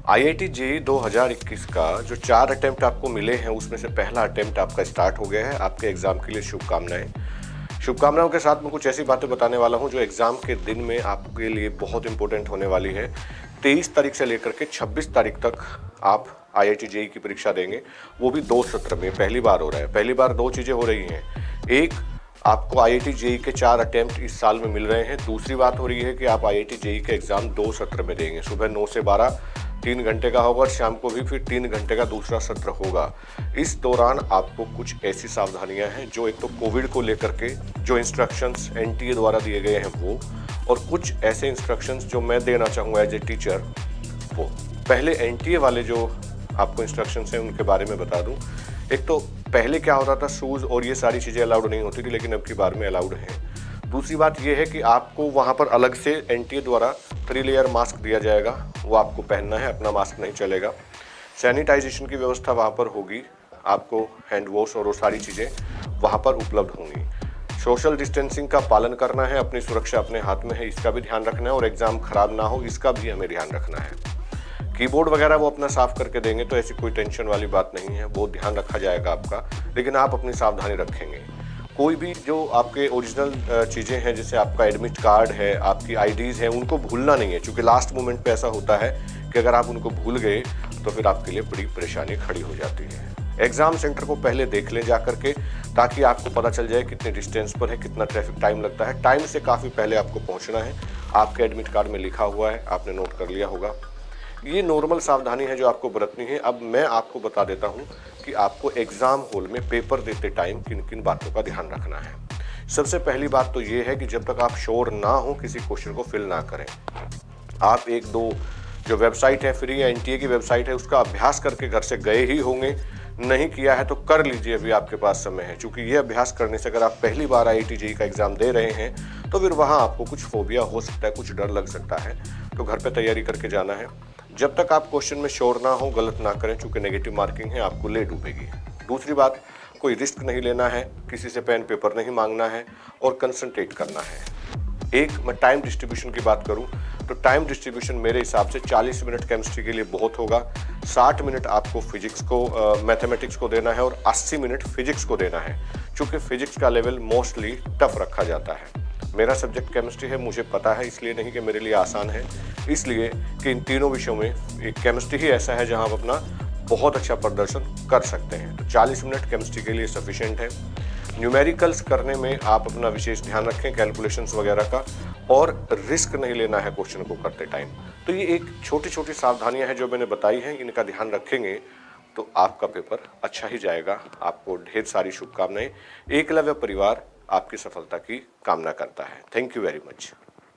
IIT JEE 2021 का जो 4 attempt आपको मिले हैं उसमें से पहला अटेम्प्ट आपका स्टार्ट हो गया है। आपके एग्जाम के लिए शुभकामनाएं। शुभकामनाओं के साथ मैं कुछ ऐसी बातें बताने वाला हूं जो एग्जाम के दिन में आपके लिए बहुत इंपॉर्टेंट होने वाली है। 23 तारीख से लेकर के 26 तारीख तक आप आईआईटी जेईई की परीक्षा देंगे, वो भी 2 सत्र में। पहली बार हो रहा है, पहली बार 2 चीज़ें हो रही हैं। एक, आपको आईआईटी जेईई के 4 अटेम्प्ट इस साल में मिल रहे हैं। दूसरी बात हो रही है कि आप आईआईटी जेईई का एग्जाम 2 सत्र में देंगे। सुबह 9 से 12 3 घंटे का होगा और शाम को भी फिर 3 घंटे का दूसरा सत्र होगा। इस दौरान आपको कुछ ऐसी सावधानियां हैं जो एक तो कोविड को लेकर के जो इंस्ट्रक्शंस एनटीए द्वारा दिए गए हैं वो, और कुछ ऐसे इंस्ट्रक्शंस जो मैं देना चाहूँगा एज ए टीचर वो। पहले एनटीए वाले जो आपको इंस्ट्रक्शंस हैं उनके बारे में बता दूं। एक तो पहले क्या होता था, शूज़ और ये सारी चीज़ें अलाउड नहीं होती थी, लेकिन अब की बार में अलाउड हैं। दूसरी बात यह है कि आपको वहाँ पर अलग से एनटीए द्वारा 3 लेयर मास्क दिया जाएगा, वो आपको पहनना है, अपना मास्क नहीं चलेगा। सैनिटाइजेशन की व्यवस्था वहाँ पर होगी, आपको हैंड वॉश और वो सारी चीज़ें वहाँ पर उपलब्ध होंगी। सोशल डिस्टेंसिंग का पालन करना है, अपनी सुरक्षा अपने हाथ में है, इसका भी ध्यान रखना है, और एग्ज़ाम खराब ना हो इसका भी हमें ध्यान रखना है। कीबोर्ड वगैरह वो अपना साफ करके देंगे, तो ऐसी कोई टेंशन वाली बात नहीं है, वो ध्यान रखा जाएगा आपका, लेकिन आप अपनी सावधानी रखेंगे। कोई भी जो आपके ओरिजिनल चीज़ें हैं, जैसे आपका एडमिट कार्ड है, आपकी आईडीज़ हैं, उनको भूलना नहीं है, क्योंकि लास्ट मोमेंट पे ऐसा होता है कि अगर आप उनको भूल गए तो फिर आपके लिए बड़ी परेशानी खड़ी हो जाती है। एग्ज़ाम सेंटर को पहले देख लें जा करके, ताकि आपको पता चल जाए कितने डिस्टेंस पर है, कितना ट्रैफिक टाइम लगता है। टाइम से काफ़ी पहले आपको पहुँचना है, आपके एडमिट कार्ड में लिखा हुआ है, आपने नोट कर लिया होगा। ये नॉर्मल सावधानी है जो आपको बरतनी है। अब मैं आपको बता देता हूँ कि आपको एग्ज़ाम हॉल में पेपर देते टाइम किन किन बातों का ध्यान रखना है। सबसे पहली बात तो ये है कि जब तक आप श्योर ना हो किसी क्वेश्चन को फिल ना करें। आप 1-2 जो वेबसाइट है, फ्री एनटीए की वेबसाइट है, उसका अभ्यास करके घर से गए ही होंगे। नहीं किया है तो कर लीजिए, अभी आपके पास समय है, क्योंकि ये अभ्यास करने से अगर आप पहली बार आईआईटी जेईई का एग्ज़ाम दे रहे हैं तो फिर वहाँ आपको कुछ फोबिया हो सकता है, कुछ डर लग सकता है, तो घर पे तैयारी करके जाना है। जब तक आप क्वेश्चन में श्योर ना हो गलत ना करें, चूँकि नेगेटिव मार्किंग है, आपको ले डूबेगी। दूसरी बात, कोई रिस्क नहीं लेना है, किसी से पेन पेपर नहीं मांगना है और कंसंट्रेट करना है। एक मैं टाइम डिस्ट्रीब्यूशन की बात करूं तो टाइम डिस्ट्रीब्यूशन मेरे हिसाब से 40 मिनट केमिस्ट्री के लिए बहुत होगा, 60 मिनट आपको फिजिक्स को मैथमेटिक्स को देना है और 80 मिनट फिजिक्स को देना है, क्योंकि फिजिक्स का लेवल मोस्टली टफ रखा जाता है। मेरा सब्जेक्ट केमिस्ट्री है, मुझे पता है, इसलिए नहीं कि मेरे लिए आसान है, इसलिए कि इन तीनों विषयों में एक केमिस्ट्री ही ऐसा है जहां आप अपना बहुत अच्छा प्रदर्शन कर सकते हैं। तो 40 मिनट केमिस्ट्री के लिए सफिशिएंट है। न्यूमेरिकल्स करने में आप अपना विशेष ध्यान रखें, कैलकुलेशंस वगैरह का, और रिस्क नहीं लेना है क्वेश्चन को करते टाइम। तो ये एक छोटी छोटी सावधानियां हैं जो मैंने बताई हैं, इनका ध्यान रखेंगे तो आपका पेपर अच्छा ही जाएगा। आपको ढेर सारी शुभकामनाएं। एकलव्य परिवार आपकी सफलता की कामना करता है। Thank you very much.